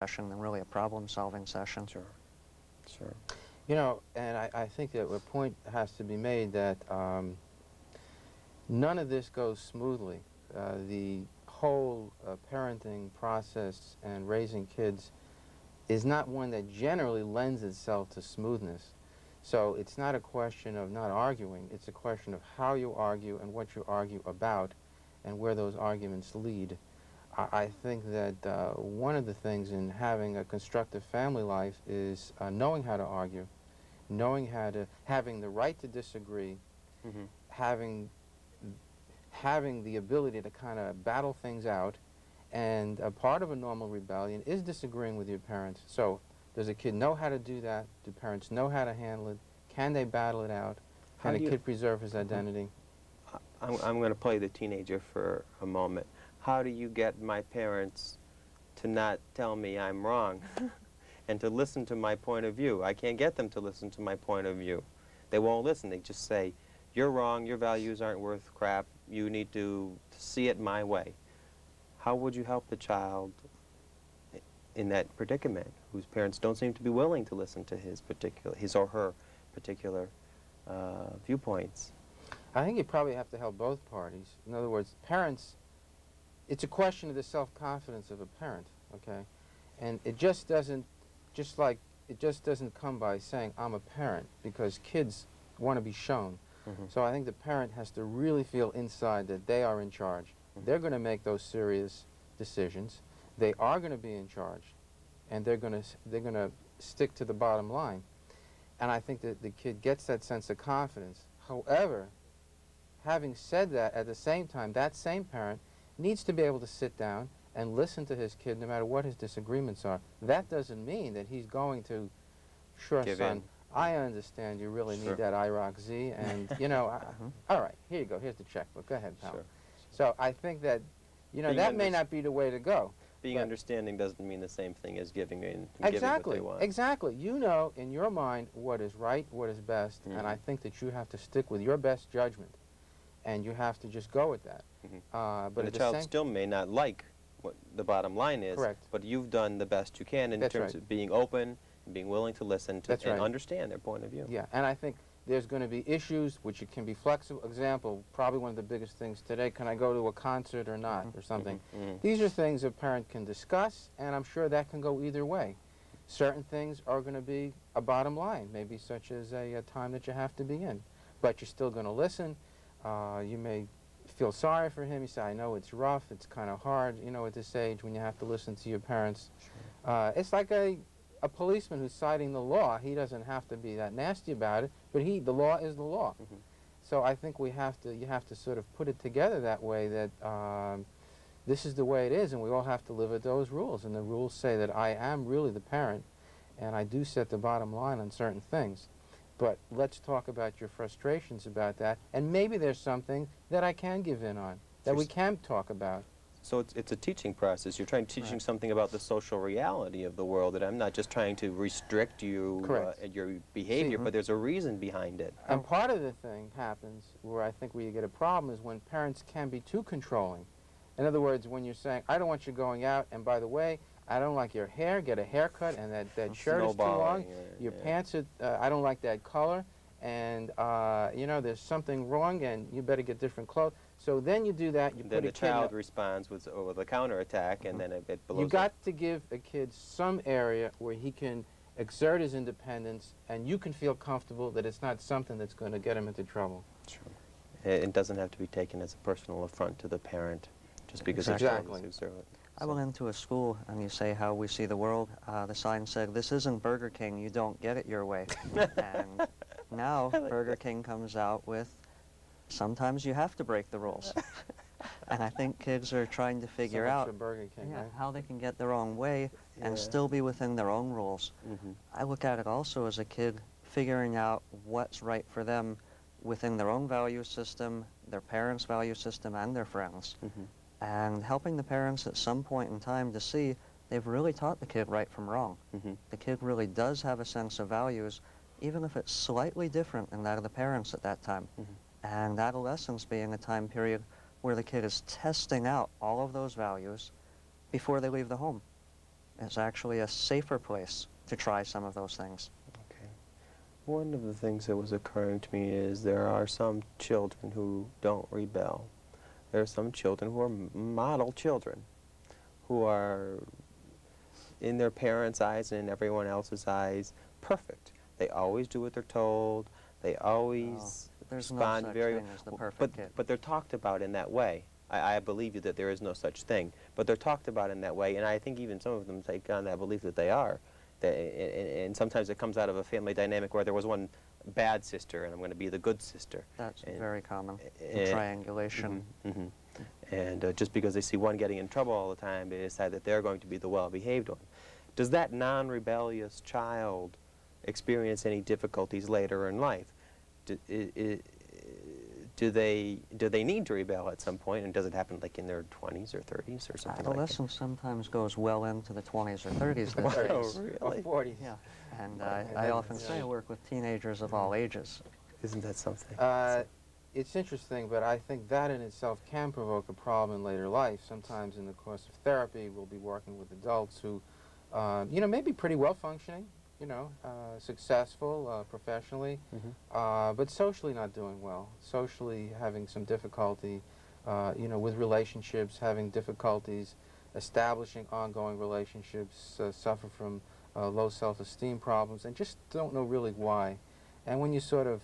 session than really a problem-solving session. Sure, sure. You know, and I think that a point has to be made that none of this goes smoothly. The whole parenting process and raising kids is not one that generally lends itself to smoothness. So it's not a question of not arguing, it's a question of how you argue and what you argue about and where those arguments lead. I think that one of the things in having a constructive family life is knowing how to argue, having the right to disagree, Mm-hmm. having the ability to kind of battle things out, and a part of a normal rebellion is disagreeing with your parents. So does a kid know how to do that? Do parents know how to handle it? Can they battle it out? How Can do a you- kid preserve his identity? I'm going to play the teenager for a moment. How do you get my parents to not tell me I'm wrong and to listen to my point of view? I can't get them to listen to my point of view. They won't listen. They just say, you're wrong, your values aren't worth crap, you need to see it my way. How would you help the child in that predicament, whose parents don't seem to be willing to listen to his or her particular viewpoints? I think you probably have to help both parties. In other words, parents, it's a question of the self-confidence of a parent, okay? And it just doesn't come by saying, I'm a parent, because kids want to be shown. Mm-hmm. So I think the parent has to really feel inside that they are in charge. They're going to make those serious decisions. They are going to be in charge, and they're going to stick to the bottom line. And I think that the kid gets that sense of confidence. However, having said that, at the same time, that same parent needs to be able to sit down and listen to his kid no matter what his disagreements are. That doesn't mean that he's going to, sure, Give son, in. I understand you really Sure. need that IROC Z, and, you know, all right, here you go, here's the checkbook, go ahead, pal. Sure. So I think that, you know, Being that may not be the way to go. Being But- understanding doesn't mean the same thing as giving in, giving Exactly, what they want. exactly. You know in your mind what is right, what is best, Mhm. and I think that you have to stick with your best judgment, and you have to just go with that. Mhm. But And at the the child same still may not like what the bottom line is, Correct. but you've done the best you can in That's terms right. of being open and being willing to listen to That's and right. understand their point of view. Yeah, and I think there's going to be issues which it can be flexible. Example, probably one of the biggest things today, can I go to a concert or not, or something. Mhm. These are things a parent can discuss, and I'm sure that can go either way. Certain things are going to be a bottom line, maybe such as a time that you have to be in. But you're still going to listen. You may feel sorry for him. You say, I know it's rough, it's kind of hard, you know, at this age when you have to listen to your parents. It's like a policeman who's citing the law. He doesn't have to be that nasty about it, but the law is the law. Mhm. So I think you have to sort of put it together that way, that this is the way it is, and we all have to live with those rules. And the rules say that I am really the parent, and I do set the bottom line on certain things. But let's talk about your frustrations about that, and maybe there's something that I can give in on, that we can talk about. So it's a teaching process. You're teaching Right. something about the social reality of the world, that I'm not just trying to restrict you Correct. and your behavior, See, but there's a reason behind it. And part of the thing happens where I think where you get a problem is when parents can be too controlling. In other words, when you're saying, I don't want you going out, and by the way, I don't like your hair, get a haircut, and that shirt is too long, Snowballing, your yeah. pants are, I don't like that color, and, you know, there's something wrong, and you better get different clothes. So then you do that, you And put then a the kid in child a- responds with a counterattack, and then it blows You up. got to give a kid some area where he can exert his independence, and you can feel comfortable that it's not something that's going to get him into trouble. Sure. It doesn't have to be taken as a personal affront to the parent, just because Exactly. it's exert. I went into a school, and you say how we see the world. The sign said, this isn't Burger King, you don't get it your way. And now Burger King comes out with, sometimes you have to break the rules. And I think kids are trying to figure So much out for Burger King, right? how they can get their own way and Yeah. still be within their own rules. Mm-hmm. I look at it also as a kid figuring out what's right for them within their own value system, their parents' value system, and their friends. Mm-hmm. And helping the parents at some point in time to see they've really taught the kid right from wrong. Mm-hmm. The kid really does have a sense of values, even if it's slightly different than that of the parents at that time. Mhm. And adolescence being a time period where the kid is testing out all of those values before they leave the home. is actually a safer place to try some of those things. Okay. One of the things that was occurring to me is there are some children who don't rebel. There are some children who are model children, who are, in their parents' eyes and in everyone else's eyes, perfect. They always do what they're told. They always There's no respond such very thing as the perfect kid. But they're talked about in that way. I believe you that there is no such thing, but they're talked about in that way, and I think even some of them take on that belief that they are. And sometimes it comes out of a family dynamic where there was one bad sister, and I'm going to be the good sister. That's And- very common in triangulation. Mhm. And just because they see one getting in trouble all the time, they decide that they're going to be the well-behaved one. Does that non-rebellious child experience any difficulties later in life? Do they need to rebel at some point, and does it happen like in their 20s or 30s or something like that? Adolescence sometimes goes well into the 20s or 30s. these Wow, days. really? 40s. Yeah, and Yeah, I that- often say I work with teenagers of all ages. Isn't that something? It's interesting, but I think that in itself can provoke a problem in later life. Sometimes in the course of therapy, we'll be working with adults who, may be pretty well functioning, successful professionally, but socially not doing well. Socially having some difficulty, with relationships, having difficulties establishing ongoing relationships, suffer from low self-esteem problems, and just don't know really why. And when you sort of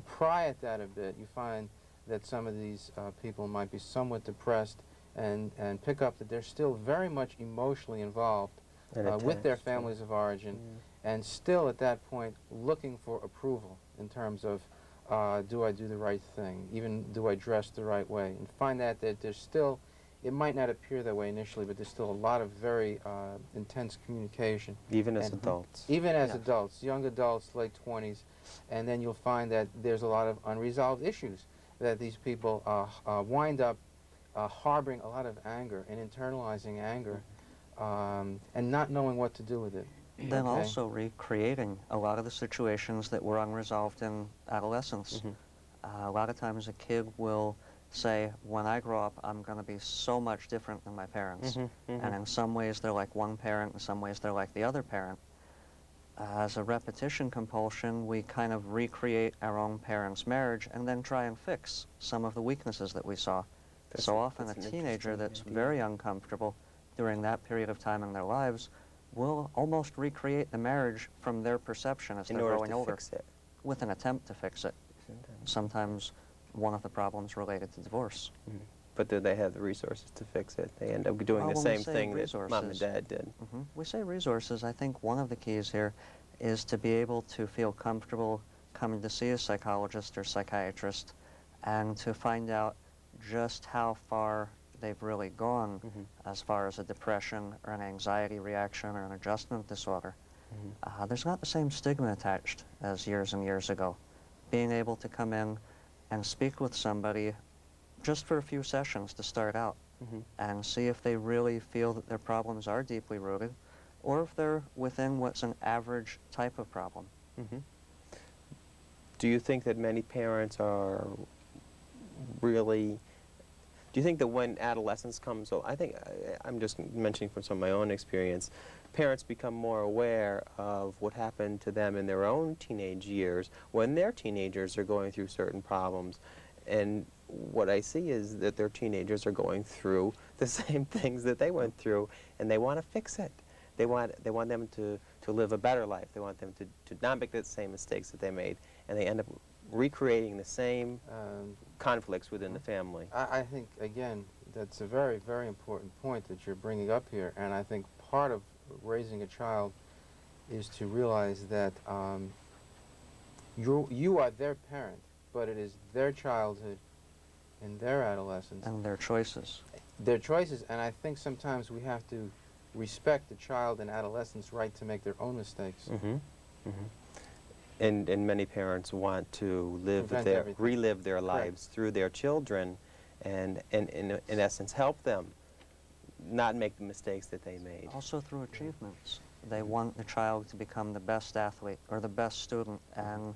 pry at that a bit, you find that some of these people might be somewhat depressed and pick up that they're still very much emotionally involved And with their attached, families of origin, and still at that point looking for approval in terms of do I do the right thing, even do I dress the right way, and find that there's still, it might not appear that way initially, but there's still a lot of very intense communication. even as And- adults. Even as Yes. adults, young adults, late 20s, and then you'll find that there's a lot of unresolved issues, that these people wind up harboring a lot of anger and internalizing anger, and not knowing what to do with it. Then Okay. also recreating a lot of the situations that were unresolved in adolescence. A lot of times a kid will say, when I grow up, I'm going to be so much different than my parents. And in some ways they're like one parent, in some ways they're like the other parent. As a repetition compulsion, we kind of recreate our own parents' marriage and then try and fix some of the weaknesses that we saw. That's So a- often a that's an teenager interesting that's idea. very uncomfortable during that period of time in their lives will almost recreate the marriage from their perception as in they're order growing to older fix it. with an attempt to fix it. Sometimes one of the problems related to divorce. But do they have the resources to fix it? They end up doing Well, the when we same say thing that mom and resources- dad did. We say resources. I think one of the keys here is to be able to feel comfortable coming to see a psychologist or psychiatrist and to find out just how far they've really gone as far as a depression or an anxiety reaction or an adjustment disorder. There's not the same stigma attached as years and years ago. Being able to come in and speak with somebody just for a few sessions to start out and see if they really feel that their problems are deeply rooted or if they're within what's an average type of problem. Do you think that many parents are really... Do you think that when adolescence comes... So I think, I'm just mentioning from some of my own experience, parents become more aware of what happened to them in their own teenage years when their teenagers are going through certain problems. And what I see is that their teenagers are going through the same things that they went through, and they want to fix it. They want them to live a better life. They want them to not make the same mistakes that they made, and they end up recreating the same conflicts within the family. I think, again, that's a very, very important point that you're bringing up here, and I think part of raising a child is to realize that you are their parent, but it is their childhood and their adolescence, And their choices. their choices, and I think sometimes we have to respect the child and adolescent's right to make their own mistakes. And many parents want to Prevent everything. relive their Correct. lives through their children, and in essence help them not make the mistakes that they made. Also through achievements. They want the child to become the best athlete or the best student, and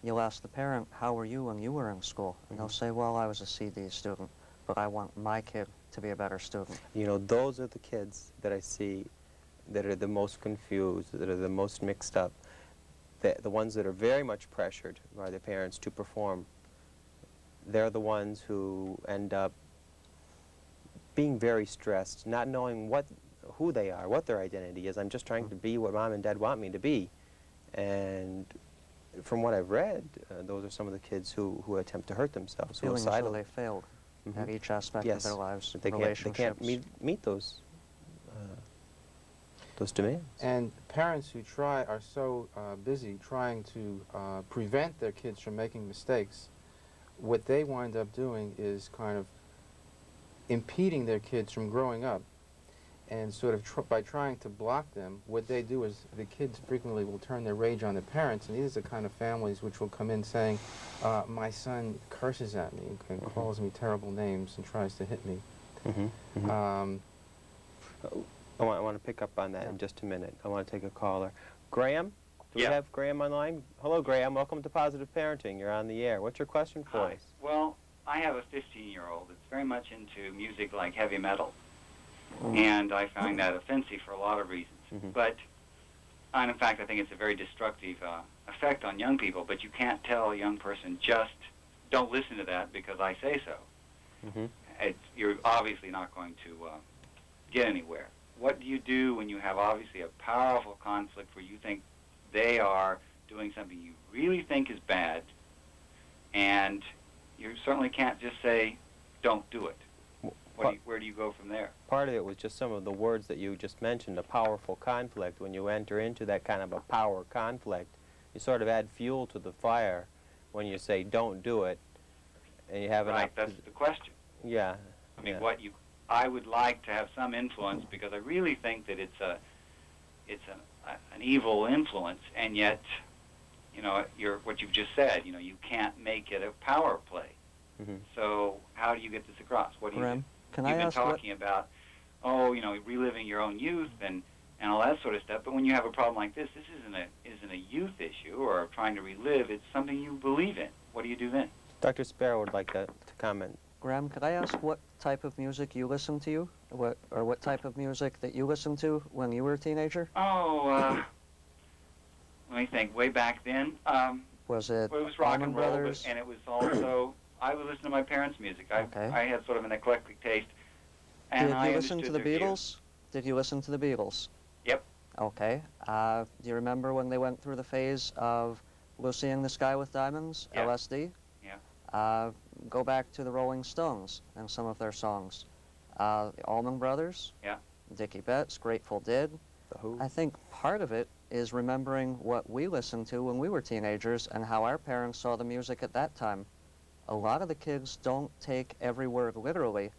you'll ask the parent, how were you when you were in school? And they'll say, well, I was a CD student, but I want my kid to be a better student. You know, those are the kids that I see that are the most confused, that are the most mixed up, the ones that are very much pressured by their parents to perform, they're the ones who end up being very stressed, not knowing who they are, what their identity is. I'm just trying to be what Mom and Dad want me to be. And from what I've read, those are some of the kids who attempt to hurt themselves, Feeling as though suicidal. they failed at each aspect Yes. of their lives, They relationships. can't meet those demands. And parents who are so busy trying to prevent their kids from making mistakes, what they wind up doing is kind of impeding their kids from growing up. And sort of by trying to block them, what they do is the kids frequently will turn their rage on their parents, and these are the kind of families which will come in saying, my son curses at me and calls me terrible names and tries to hit me. I want to pick up on that in just a minute. I want to take a caller. Graham? Do we have Graham online? Hello, Graham. Welcome to Positive Parenting. You're on the air. What's your question for us? Well, I have a 15-year-old that's very much into music like heavy metal. And I find that offensive for a lot of reasons. But, and in fact, I think it's a very destructive effect on young people. But you can't tell a young person, just don't listen to that because I say so. You're obviously not going to get anywhere. What do you do when you have obviously a powerful conflict where you think they are doing something you really think is bad, and you certainly can't just say, don't do it? Where do you go from there? Part of it was just some of the words that you just mentioned, a powerful conflict. When you enter into that kind of a power conflict, you sort of add fuel to the fire when you say, don't do it, and you have Right, that's the question. Yeah. I mean, I would like to have some influence because I really think that it's an evil influence, and yet, you know, what you've just said, you know, you can't make it a power play. So how do you get this across? What do you do? Can You've I been ask talking about, you know, reliving your own youth and all that sort of stuff. But when you have a problem like this isn't a youth issue or trying to relive. It's something you believe in. What do you do then? Dr. Sparrow would like to comment. Graham, could I ask what type of music you listen to, what type of music that you listened to when you were a teenager? Oh, let me think. Way back then, Was it well, it was rock Allman and roll, Brothers? and it was also I would listen to my parents' music. I had sort of an eclectic taste. And Did I you listen to the understood their views. Beatles? Did you listen to the Beatles? Yep. Okay. Do you remember when they went through the phase of Lucy in the Sky with Diamonds, Yeah. LSD? Yeah. Go back to the Rolling Stones and some of their songs. The Allman Brothers? Yeah. Dickie Betts, Grateful Dead. The Who? I think part of it is remembering what we listened to when we were teenagers and how our parents saw the music at that time. A lot of the kids don't take every word literally,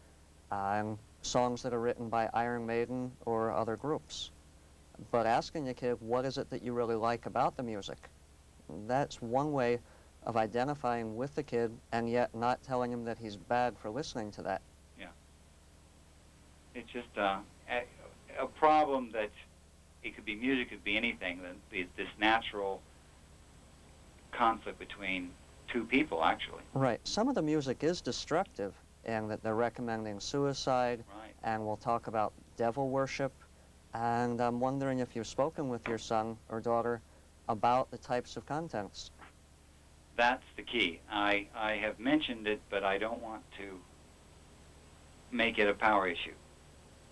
and songs that are written by Iron Maiden or other groups. But asking a kid, what is it that you really like about the music? That's one way of identifying with the kid and yet not telling him that he's bad for listening to that. Yeah. It's just a problem that it could be music, could be anything. This natural conflict between two people, actually. Right. Some of the music is destructive, and that they're recommending suicide, Right. and we'll talk about devil worship. And I'm wondering if you've spoken with your son or daughter about the types of contents. That's the key. I have mentioned it, but I don't want to make it a power issue.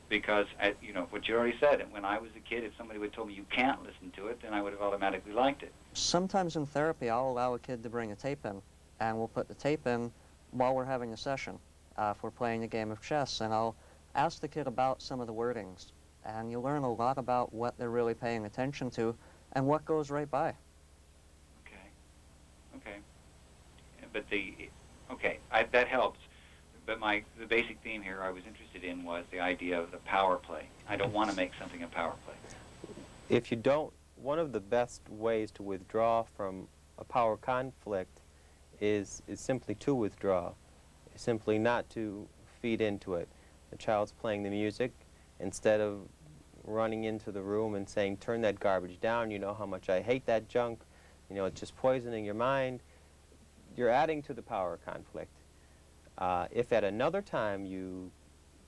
Because, you know, what you already said, when I was a kid, if somebody would have told me you can't listen to it, then I would have automatically liked it. Sometimes in therapy, I'll allow a kid to bring a tape in, and we'll put the tape in while we're having a session, if we're playing a game of chess, and I'll ask the kid about some of the wordings, and you learn a lot about what they're really paying attention to and what goes right by. Okay. But that helps. But the basic theme here I was interested in was the idea of the power play. I don't want to make something a power play. If you don't, one of the best ways to withdraw from a power conflict is simply to withdraw, simply not to feed into it. The child's playing the music, instead of running into the room and saying, turn that garbage down, you know how much I hate that junk, you know, it's just poisoning your mind, you're adding to the power conflict. If at another time you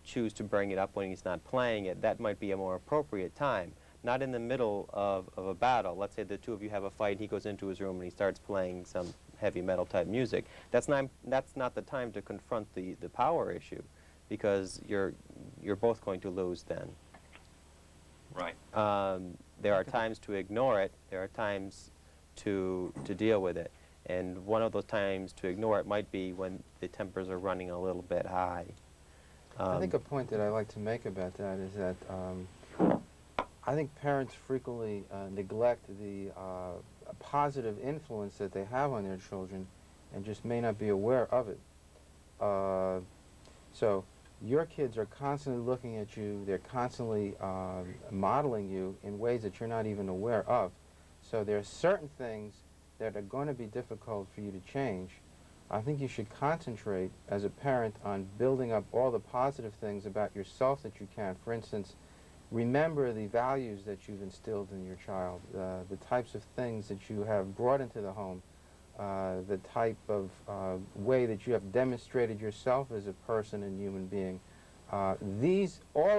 choose to bring it up when he's not playing it, that might be a more appropriate time. not in the middle of a battle. Let's say the two of you have a fight, he goes into his room and he starts playing some heavy metal type music. That's not the time to confront the power issue, because you're both going to lose then. Right. There are times to ignore it. There are times to deal with it. And one of those times to ignore it might be when the tempers are running a little bit high. I think a point that I like to make about that is that I think parents frequently neglect the positive influence that they have on their children and just may not be aware of it. So your kids are constantly looking at you, they're constantly modeling you in ways that you're not even aware of. So there are certain things that are going to be difficult for you to change. I think you should concentrate as a parent on building up all the positive things about yourself that you can. For instance, remember the values that you've instilled in your child, the types of things that you have brought into the home, the type of way that you have demonstrated yourself as a person and human being. All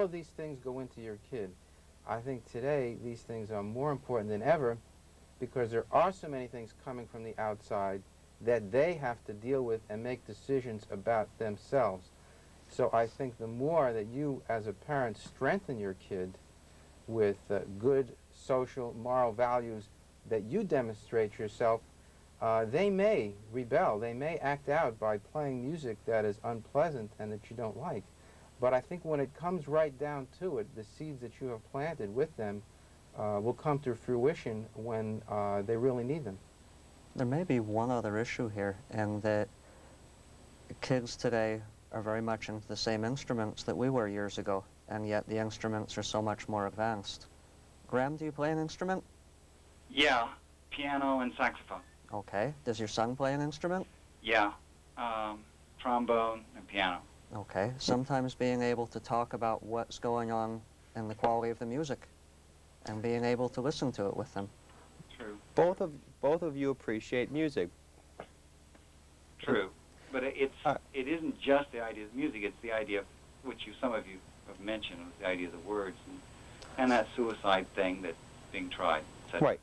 of these things go into your kid. I think today these things are more important than ever because there are so many things coming from the outside that they have to deal with and make decisions about themselves. So I think the more that you as a parent strengthen your kid with good social, moral values that you demonstrate yourself, they may rebel. They may act out by playing music that is unpleasant and that you don't like. But I think when it comes right down to it, the seeds that you have planted with them will come to fruition when they really need them. There may be one other issue here, in that kids today are very much into the same instruments that we were years ago, and yet the instruments are so much more advanced. Graham, do you play an instrument? Yeah, piano and saxophone. Okay. Does your son play an instrument? Yeah, trombone and piano. Okay. Sometimes being able to talk about what's going on in the quality of the music and being able to listen to it with them. True. Both of you appreciate music. True. But it isn't just the idea of music, it's the idea of, which some of you have mentioned, was the idea of the words and that suicide thing that's being tried. Right.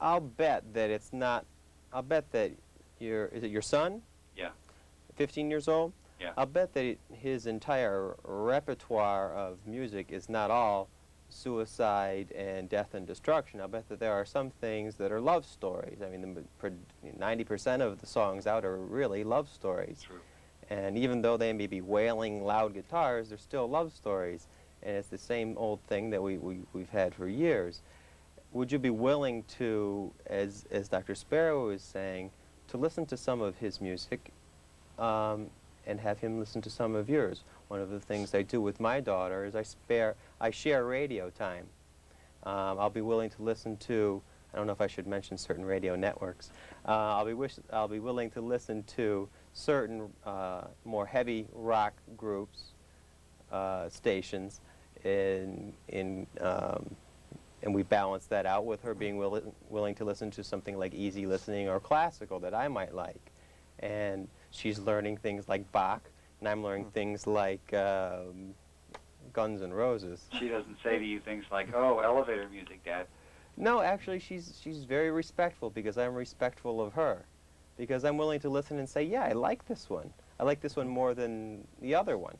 I'll bet that it's not, I'll bet that is it your son? Yeah. 15 years old? Yeah. I'll bet that his entire repertoire of music is not all suicide and death and destruction. I'll bet that there are some things that are love stories. I mean, 90% of the songs out are really love stories. True. And even though they may be wailing loud guitars, they're still love stories. And it's the same old thing that we've had for years. Would you be willing to, as Dr. Sparrow is saying, to listen to some of his music and have him listen to some of yours? One of the things I do with my daughter is I share radio time. I'll be willing to listen to, I don't know if I should mention certain radio networks. I'll be willing to listen to certain more heavy rock groups, stations, and we balance that out with her being willing to listen to something like easy listening or classical that I might like. And she's learning things like Bach, and I'm learning things like Guns N' Roses. She doesn't say to you things like, "Oh, elevator music, Dad." No, actually, she's very respectful because I'm respectful of her. Because I'm willing to listen and say, yeah, I like this one. I like this one more than the other one.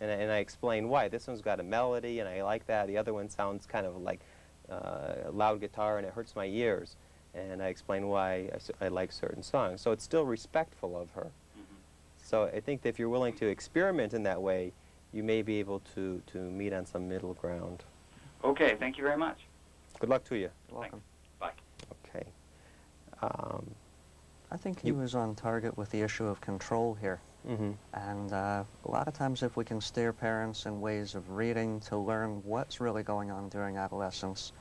And I explain why. This one's got a melody, and I like that. The other one sounds kind of like a loud guitar, and it hurts my ears. And I explain why I like certain songs. So it's still respectful of her. Mm-hmm. So I think that if you're willing to experiment in that way, you may be able to meet on some middle ground. Okay, thank you very much. Good luck to you. You're welcome. Bye. Okay. I think he was on target with the issue of control here. Mm-hmm. And a lot of times if we can steer parents in ways of reading to learn what's really going on during adolescence,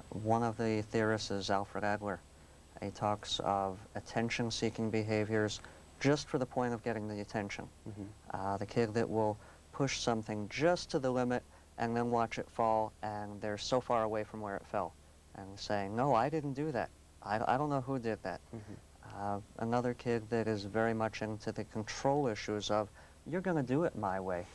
one of the theorists is Alfred Adler. He talks of attention-seeking behaviors just for the point of getting the attention. Mm-hmm. The kid that will push something just to the limit and then watch it fall, and they're so far away from where it fell, and saying, no, I didn't do that. I don't know who did that. Mm-hmm. Another kid that is very much into the control issues of, you're going to do it my way.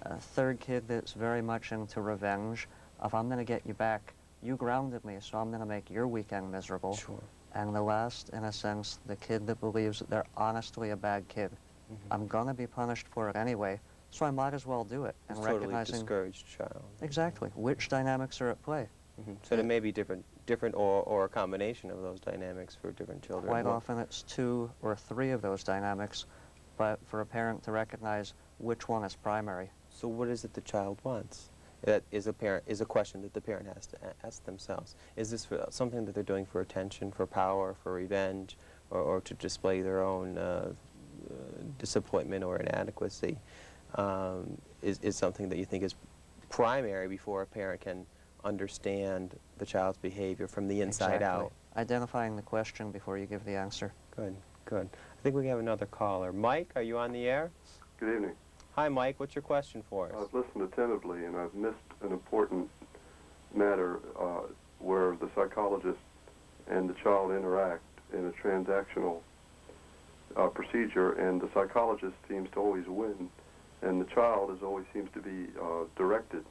A third kid that's very much into revenge if I'm going to get you back, you grounded me, so I'm going to make your weekend miserable. Sure. And the last, in a sense, the kid that believes that they're honestly a bad kid. I'm going to be punished for it anyway, so I might as well do it. And It's totally recognizing discouraged child. exactly which dynamics are at play. So there may be different or a combination of those dynamics for different children. Quite Well, often it's 2 or 3 of those dynamics, but for a parent to recognize which one is primary. So what is it the child wants? That is a question that the parent has to ask themselves. Is this for something that they're doing for attention, for power, for revenge, or to display their own disappointment or inadequacy? Is something that you think is primary before a parent can understand the child's behavior from the inside Exactly. out? Identifying the question before you give the answer. Good, good. I think we have another caller. Mike, are you on the air? Good evening. Hi, Mike. What's your question for us? I've listened attentively, and I've missed an important matter where the psychologist and the child interact in a transactional procedure, and the psychologist seems to always win, and the child always seems to be directed,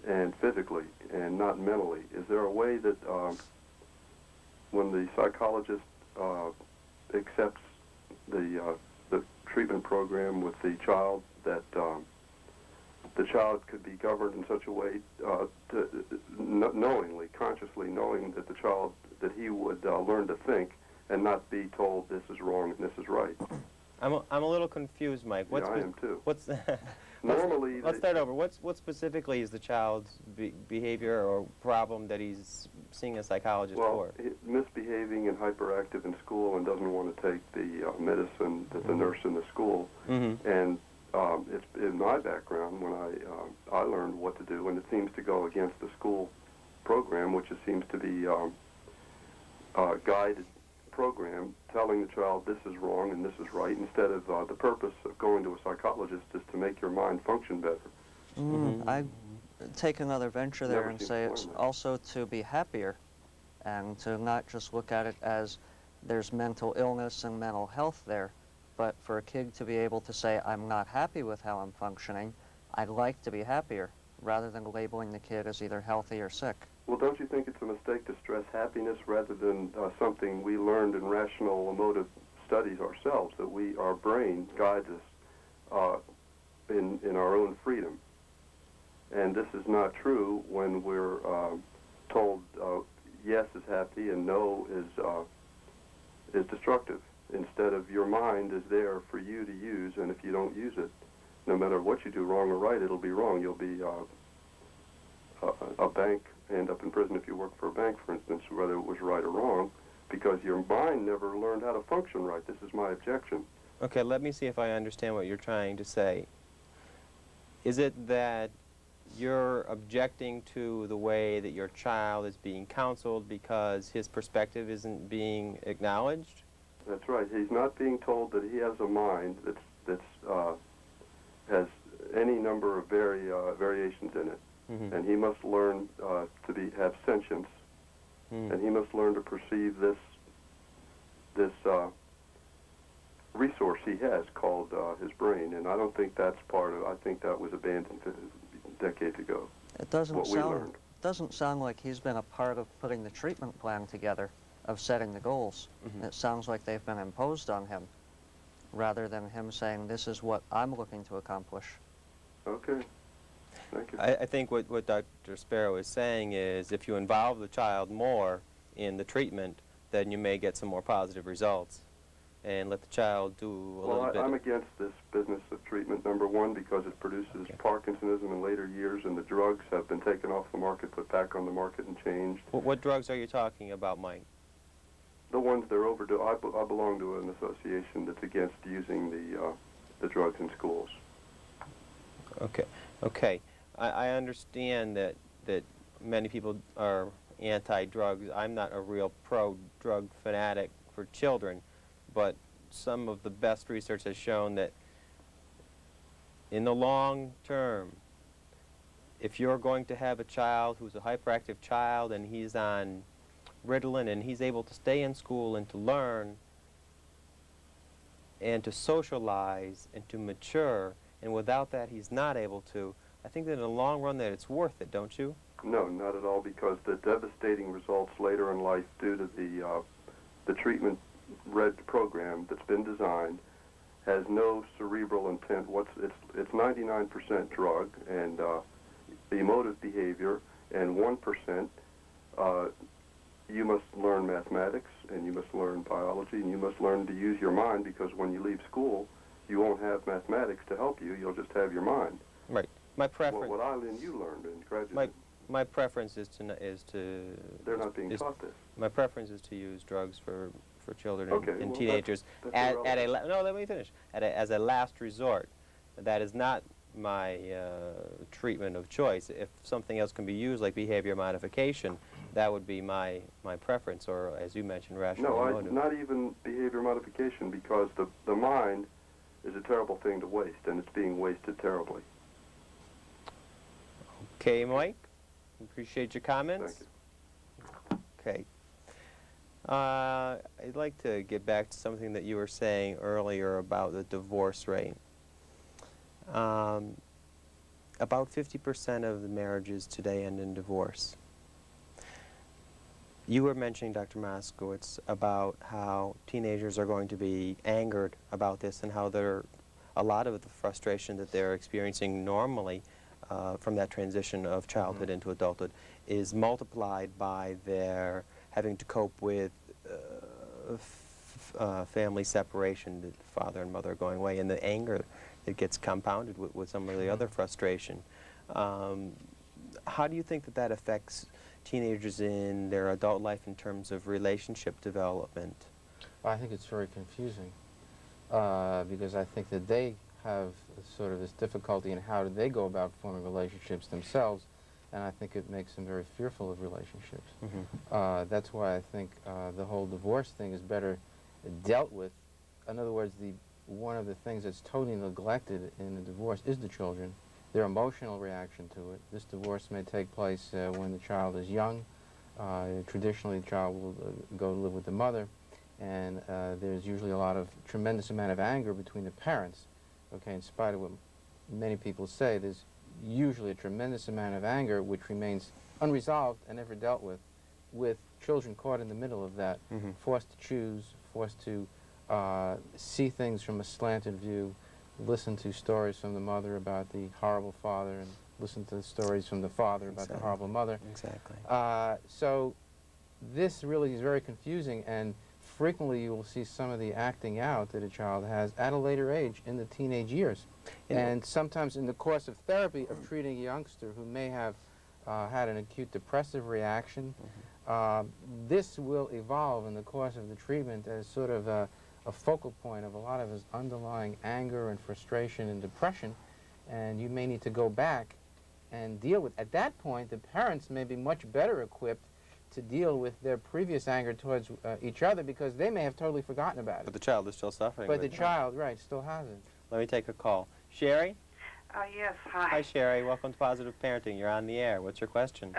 and physically, and not mentally. Is there a way that when the psychologist accepts the treatment program with the child, that the child could be governed in such a way, knowingly, consciously knowing that the child, that he would learn to think and not be told this is wrong and this is right? I'm a little confused, Mike. Yeah, I am too. What's Normally, let's start over. What specifically is the child's behavior or problem that he's seeing a psychologist for? Misbehaving and hyperactive in school and doesn't want to take the medicine that the nurse in the school. And it's in my background when I learned what to do, and it seems to go against the school program, which it seems to be a guided program telling the child this is wrong and this is right, instead of the purpose of going to a psychologist is to make your mind function better. I take another venture there Never and seems say to it's learn that. also to be happier and to not just look at it as there's mental illness and mental health there, but for a kid to be able to say, I'm not happy with how I'm functioning, I'd like to be happier, rather than labeling the kid as either healthy or sick. Well, don't you think it's a mistake to stress happiness rather than something we learned in rational emotive studies ourselves, that our brain guides us in our own freedom? And this is not true when we're told yes is happy and no is destructive. Instead of, your mind is there for you to use, and if you don't use it, no matter what you do, wrong or right, it'll be wrong. You'll be a bank, end up in prison if you work for a bank, for instance, whether it was right or wrong, because your mind never learned how to function right. This is my objection. Okay, let me see if I understand what you're trying to say. Is it that you're objecting to the way that your child is being counseled because his perspective isn't being acknowledged? That's right. He's not being told that he has a mind that's has any number of variations in it, and he must learn to have sentience, and he must learn to perceive this resource he has called his brain. And I don't think that's part of. I think that was abandoned decades ago. It doesn't What we learned. doesn't sound like he's been a part of putting the treatment plan together, of setting the goals. It sounds like they've been imposed on him, rather than him saying, this is what I'm looking to accomplish. Okay. Thank you. I think what Dr. Sparrow is saying is if you involve the child more in the treatment, then you may get some more positive results. And let the child do a little bit. I'm against this business of treatment, number one, because it produces Parkinsonism in later years, and the drugs have been taken off the market, put back on the market, and changed. What drugs are you talking about, Mike? The ones that are overdue. I belong to an association that's against using the drugs in schools. Okay. I understand that many people are anti-drugs. I'm not a real pro-drug fanatic for children, but some of the best research has shown that in the long term, if you're going to have a child who's a hyperactive child and he's on Ritalin and he's able to stay in school and to learn and to socialize and to mature, and without that he's not able to, I think that in the long run that it's worth it, don't you? No, not at all, because the devastating results later in life due to the treatment program that's been designed has no cerebral intent. It's 99% drug and emotive behavior, and 1% you must learn mathematics, and you must learn biology, and you must learn to use your mind, because when you leave school, you won't have mathematics to help you. You'll just have your mind. Right. My preference. Well, what I and you learned in graduate. My preference is to They're not being taught this. My preference is to use drugs for children Okay, and well, teenagers that's no, let me finish. As a last resort. That is not my treatment of choice. If something else can be used, like behavior modification, that would be my preference, or as you mentioned, rational motive. Not even behavior modification, because the mind is a terrible thing to waste, and it's being wasted terribly. Okay, Mike. Appreciate your comments. Thank you. Okay. I'd like to get back to something that you were saying earlier about the divorce rate. About 50% of the marriages today end in divorce. You were mentioning, Dr. Moskowitz, about how teenagers are going to be angered about this, and how a lot of the frustration that they're experiencing normally from that transition of childhood into adulthood is multiplied by their having to cope with family separation, the father and mother going away, and the anger that gets compounded with some of the other frustration. How do you think that affects teenagers in their adult life in terms of relationship development? Well, I think it's very confusing because I think that they have sort of this difficulty in how do they go about forming relationships themselves, and I think it makes them very fearful of relationships. That's why I think the whole divorce thing is better dealt with. In other words, one of the things that's totally neglected in a divorce is the children, their emotional reaction to it. This divorce may take place when the child is young. Traditionally, the child will go to live with the mother, and there's usually a lot of tremendous amount of anger between the parents. Okay, in spite of what many people say, there's usually a tremendous amount of anger which remains unresolved and never dealt with children caught in the middle of that, forced to choose, forced to see things from a slanted view, listen to stories from the mother about the horrible father, and listen to the stories from the father about the horrible mother. Exactly. So this really is very confusing, and frequently you will see some of the acting out that a child has at a later age in the teenage years. And sometimes in the course of therapy of treating a youngster who may have had an acute depressive reaction, this will evolve in the course of the treatment as sort of a focal point of a lot of his underlying anger and frustration and depression, and you may need to go back and deal with. At that point, the parents may be much better equipped to deal with their previous anger towards each other, because they may have totally forgotten about it. But the child is still suffering. But the child, right, still has it. Let me take a call. Sherry? Yes, hi. Hi, Sherry. Welcome to Positive Parenting. You're on the air. What's your question?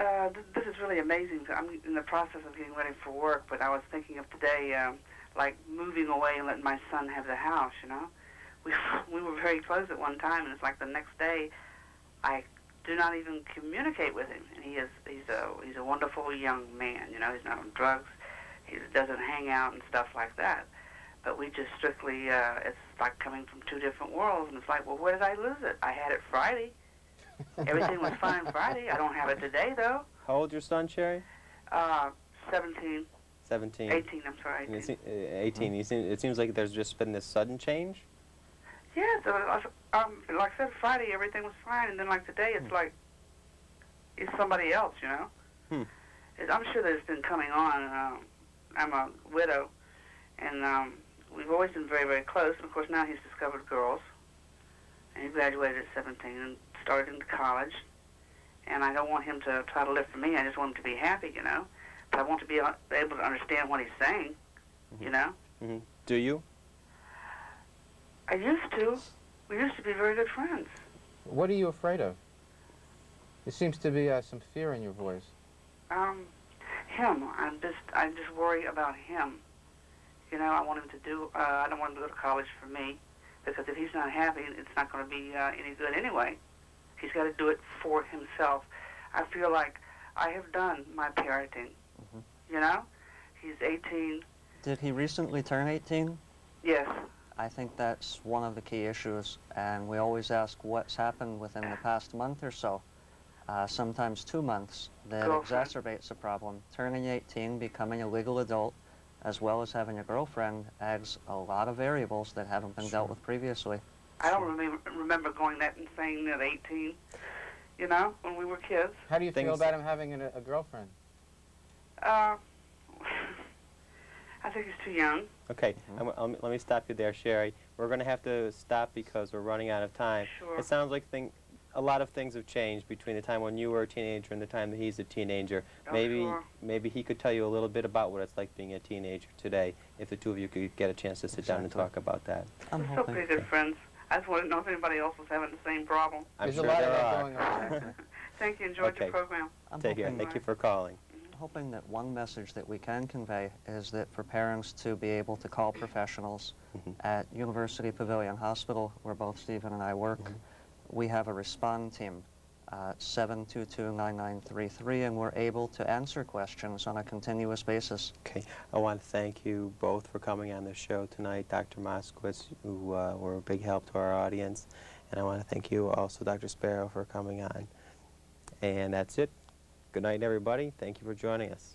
This is really amazing. I'm in the process of getting ready for work, but I was thinking of today, like moving away and letting my son have the house, you know. We were very close at one time, and it's like the next day I do not even communicate with him. And he's a wonderful young man, you know. He's not on drugs. He doesn't hang out and stuff like that. But we just strictly, it's like coming from two different worlds, and it's like, well, where did I lose it? I had it Friday. Everything was fine Friday. I don't have it today, though. How old's your son, Sherry? 17. 17. 18, I'm sorry. 18. 18. It seems like there's just been this sudden change? Yeah, so, like I said, Friday everything was fine, and then like today it's like it's somebody else, you know. I'm sure that it's been coming on. I'm a widow, and we've always been very, very close. And of course now he's discovered girls, and he graduated at 17 and started into college. And I don't want him to try to live for me. I just want him to be happy, you know. But I want to be able to understand what he's saying, you know. Do you? I used to. We used to be very good friends. What are you afraid of? There seems to be some fear in your voice. Him. I just worry about him. You know, I want him to do. I don't want him to go to college for me, because if he's not happy, it's not going to be any good anyway. He's got to do it for himself. I feel like I have done my parenting. You know? He's 18. Did he recently turn 18? Yes. I think that's one of the key issues, and we always ask what's happened within the past month or so, sometimes 2 months, that Girlfriend. exacerbates the problem. Turning 18, becoming a legal adult, as well as having a girlfriend, adds a lot of variables that haven't been dealt with previously. I don't remember going that insane at 18, you know, when we were kids. How do you feel Things- about him having a girlfriend? I think he's too young. Okay, let me stop you there, Sherry. We're going to have to stop because we're running out of time. Sure. It sounds like a lot of things have changed between the time when you were a teenager and the time that he's a teenager. Oh, maybe sure. maybe he could tell you a little bit about what it's like being a teenager today, if the two of you could get a chance to sit down and Exactly. talk about that. I'm We're so hoping. pretty good friends. I just wanted to know if anybody else was having the same problem. I'm There's sure a lot there of that are. going on. Thank you. Enjoyed Okay. your program. I'm Take care. hoping, Thank you for calling. hoping that one message that we can convey is that for parents to be able to call professionals at University Pavilion Hospital, where both Stephen and I work, we have a respond team, 722-9933, and we're able to answer questions on a continuous basis. Okay, I want to thank you both for coming on the show tonight, Dr. Moskowitz, who were a big help to our audience, and I want to thank you also, Dr. Sparrow, for coming on. And that's it. Good night, everybody. Thank you for joining us.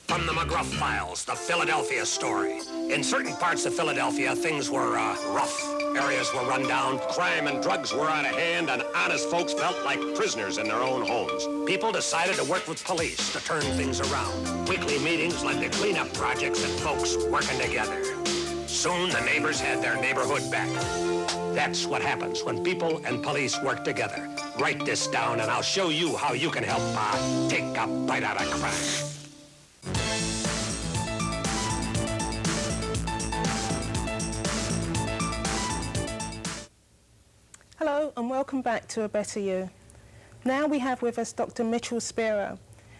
From the McGruff Files, the Philadelphia story. In certain parts of Philadelphia, things were rough. Areas were run down, crime and drugs were out of hand, and honest folks felt like prisoners in their own homes. People decided to work with police to turn things around. Weekly meetings led to cleanup projects and folks working together. Soon, the neighbors had their neighborhood back. That's what happens when people and police work together. Write this down, and I'll show you how you can help take a bite out of crime. Hello and welcome back to A Better You. Now we have with us Dr. Mitchell Sparrow,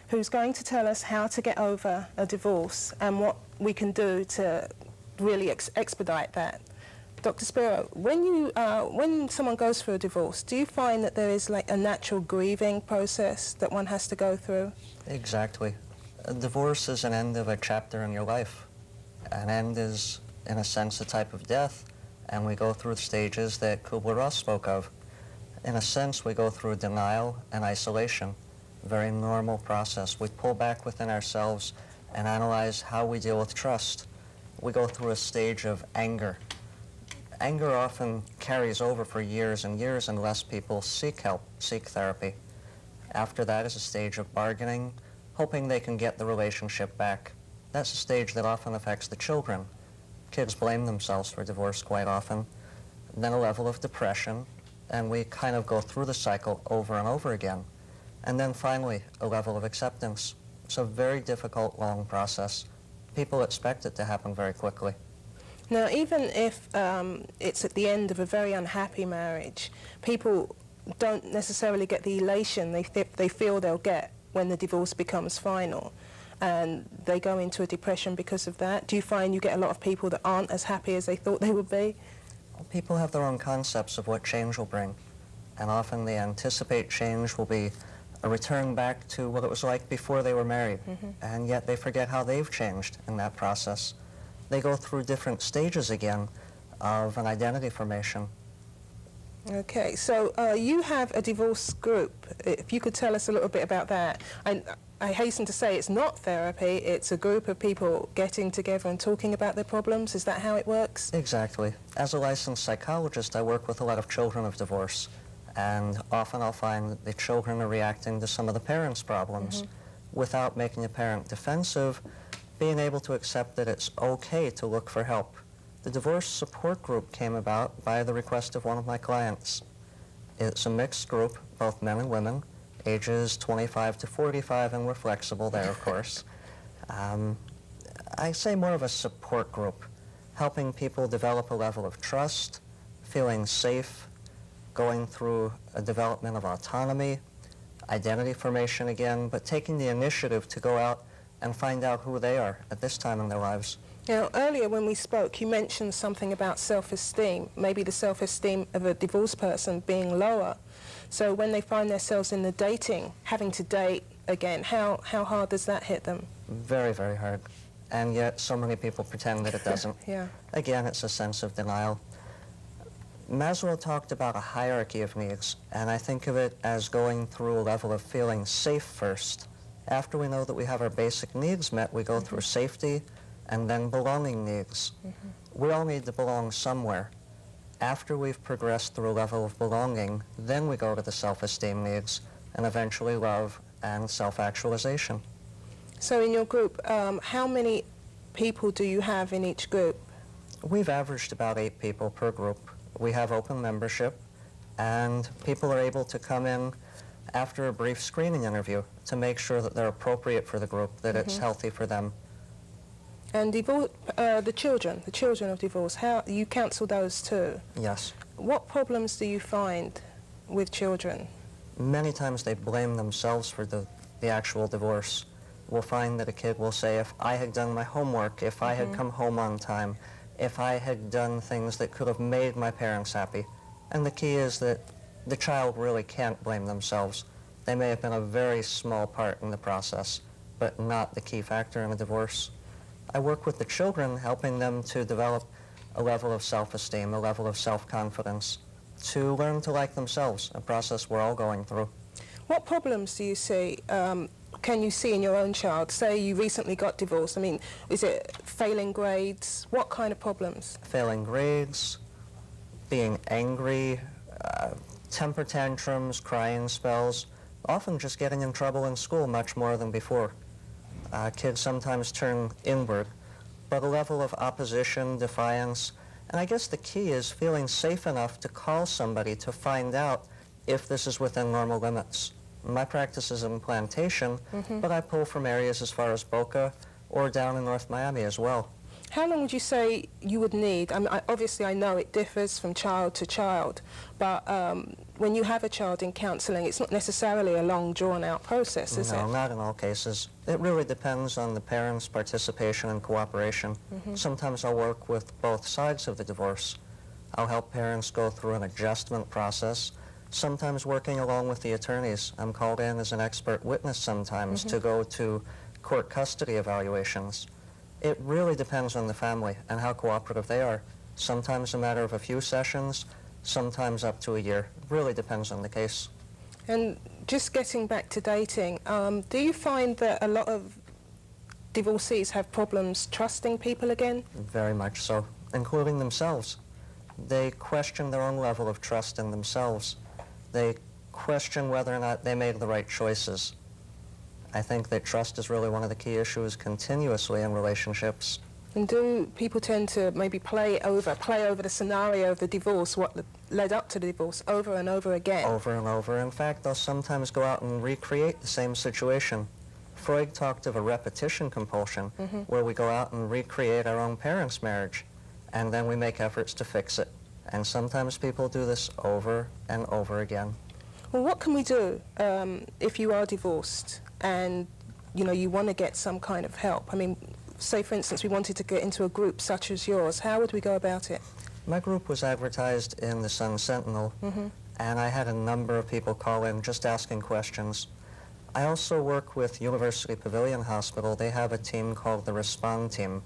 who's going to tell us how to get over a divorce and what we can do to really expedite that. Dr. Sparrow, when someone goes through a divorce, do you find that there is like a natural grieving process that one has to go through? Exactly. A divorce is an end of a chapter in your life. An end is, in a sense, a type of death, and we go through stages that Kubler-Ross spoke of. In a sense, we go through denial and isolation, a very normal process. We pull back within ourselves and analyze how we deal with trust. We go through a stage of anger. Anger often carries over for years and years unless people seek help, seek therapy. After that is a stage of bargaining, hoping they can get the relationship back. That's a stage that often affects the children. Kids blame themselves for divorce quite often. Then a level of depression, and we kind of go through the cycle over and over again. And then finally, a level of acceptance. It's a very difficult, long process. People expect it to happen very quickly. Now, even if it's at the end of a very unhappy marriage, people don't necessarily get the elation they feel they'll get when the divorce becomes final, and they go into a depression because of that. Do you find you get a lot of people that aren't as happy as they thought they would be? People have their own concepts of what change will bring, and often they anticipate change will be a return back to what it was like before they were married, and yet they forget how they've changed in that process. They go through different stages again of an identity formation. Okay, so you have a divorce group. If you could tell us a little bit about that. I I hasten to say it's not therapy, it's a group of people getting together and talking about their problems. Is that how it works? Exactly. As a licensed psychologist, I work with a lot of children of divorce, and often I'll find that the children are reacting to some of the parents' problems without making the parent defensive, being able to accept that it's okay to look for help. The divorce support group came about by the request of one of my clients. It's a mixed group, both men and women, ages 25 to 45, and we're flexible there, of course. I say more of a support group, helping people develop a level of trust, feeling safe, going through a development of autonomy, identity formation again, but taking the initiative to go out and find out who they are at this time in their lives. Now, earlier when we spoke, you mentioned something about self-esteem, maybe the self-esteem of a divorced person being lower. So when they find themselves in the dating, having to date again, how hard does that hit them? Very, very hard. And yet so many people pretend that it doesn't. Yeah. Again, it's a sense of denial. Maslow talked about a hierarchy of needs, and I think of it as going through a level of feeling safe first. After we know that we have our basic needs met, we go through safety and then belonging needs. We all need to belong somewhere. After we've progressed through a level of belonging, then we go to the self-esteem needs and eventually love and self-actualization. So in your group, how many people do you have in each group? We've averaged about 8 people per group. We have open membership, and people are able to come in after a brief screening interview to make sure that they're appropriate for the group, that it's healthy for them. And the children of divorce, how you counsel those too? Yes. What problems do you find with children? Many times they blame themselves for the actual divorce. We'll find that a kid will say, if I had done my homework, if I had come home on time, if I had done things that could have made my parents happy. And the key is that the child really can't blame themselves. They may have been a very small part in the process, but not the key factor in a divorce. I work with the children, helping them to develop a level of self-esteem, a level of self-confidence, to learn to like themselves, a process we're all going through. What problems do you see, can you see in your own child? Say you recently got divorced. I mean, is it failing grades? What kind of problems? Failing grades, being angry, temper tantrums, crying spells, often just getting in trouble in school much more than before. Kids sometimes turn inward, but a level of opposition, defiance, and I guess the key is feeling safe enough to call somebody to find out if this is within normal limits. My practice is in Plantation, but I pull from areas as far as Boca or down in North Miami as well. How long would you say you would need? I mean, obviously I know it differs from child to child, but when you have a child in counselling, it's not necessarily a long, drawn-out process, is it? No, not in all cases. It really depends on the parents' participation and cooperation. Sometimes I'll work with both sides of the divorce. I'll help parents go through an adjustment process, sometimes working along with the attorneys. I'm called in as an expert witness sometimes to go to court custody evaluations. It really depends on the family and how cooperative they are. Sometimes a matter of a few sessions, sometimes up to a year. It really depends on the case. And just getting back to dating, do you find that a lot of divorcees have problems trusting people again? Very much so, including themselves. They question their own level of trust in themselves. They question whether or not they made the right choices. I think that trust is really one of the key issues continuously in relationships. And do people tend to maybe play over the scenario of the divorce, what led up to the divorce, over and over again? Over and over. In fact, they'll sometimes go out and recreate the same situation. Freud talked of a repetition compulsion, where we go out and recreate our own parents' marriage, and then we make efforts to fix it. And sometimes people do this over and over again. Well, what can we do if you are divorced and you want to get some kind of help? I mean, say for instance we wanted to get into a group such as yours, how would we go about it? My group was advertised in the Sun Sentinel, and I had a number of people call in just asking questions. I also work with University Pavilion Hospital. They have a team called the Respond Team.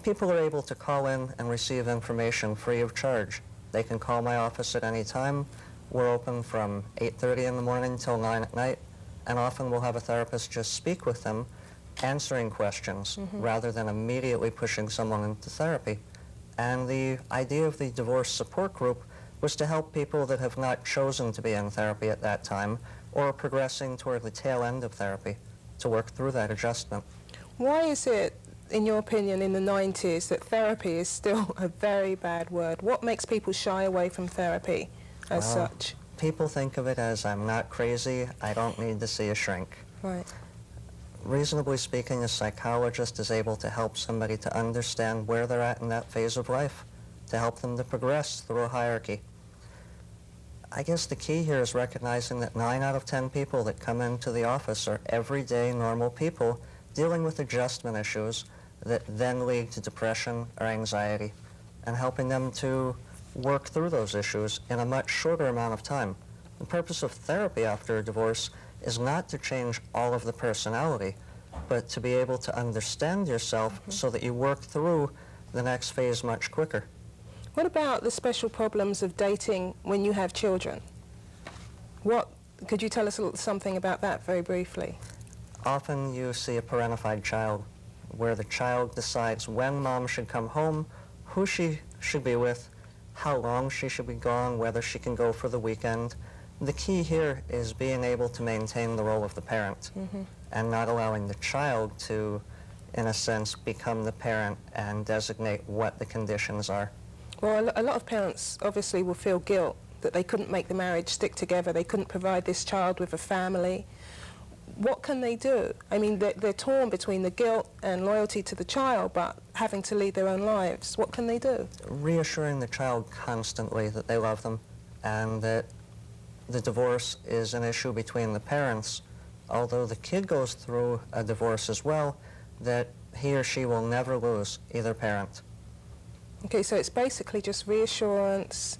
People are able to call in and receive information free of charge. They can call my office at any time. We're open from 8:30 in the morning till 9 at night, and often we'll have a therapist just speak with them, answering questions rather than immediately pushing someone into therapy. And the idea of the divorce support group was to help people that have not chosen to be in therapy at that time or are progressing toward the tail end of therapy to work through that adjustment. Why is it, in your opinion, in the 90s that therapy is still a very bad word? What makes people shy away from therapy as such? People think of it as, I'm not crazy, I don't need to see a shrink. Right. Reasonably speaking, a psychologist is able to help somebody to understand where they're at in that phase of life, to help them to progress through a hierarchy. I guess the key here is recognizing that 9 out of 10 people that come into the office are everyday normal people dealing with adjustment issues that then lead to depression or anxiety, and helping them to work through those issues in a much shorter amount of time. The purpose of therapy after a divorce is not to change all of the personality, but to be able to understand yourself so that you work through the next phase much quicker. What about the special problems of dating when you have children? Could you tell us something about that very briefly? Often you see a parentified child where the child decides when mom should come home, who she should be with, how long she should be gone, whether she can go for the weekend. The key here is being able to maintain the role of the parent and not allowing the child to, in a sense, become the parent and designate what the conditions are. Well, a lot of parents obviously will feel guilt that they couldn't make the marriage stick together, they couldn't provide this child with a family. What can they do? I mean, they're torn between the guilt and loyalty to the child, but having to lead their own lives. What can they do? Reassuring the child constantly that they love them and that the divorce is an issue between the parents, although the kid goes through a divorce as well, that he or she will never lose either parent. Okay, so it's basically just reassurance,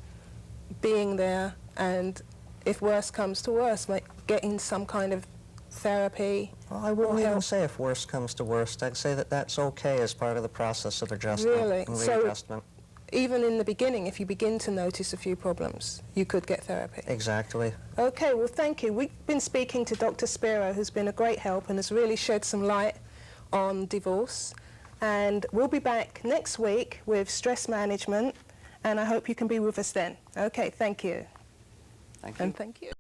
being there, and if worse comes to worse, like getting some kind of therapy. Well, I wouldn't even say if worse comes to worst. I'd say that that's okay as part of the process of adjustment Really? and So readjustment. even in the beginning, if you begin to notice a few problems, you could get therapy. Exactly. Okay, well, thank you. We've been speaking to Dr. Spiro, who's been a great help and has really shed some light on divorce. And we'll be back next week with stress management, and I hope you can be with us then. Okay, thank you. Thank you. And thank you.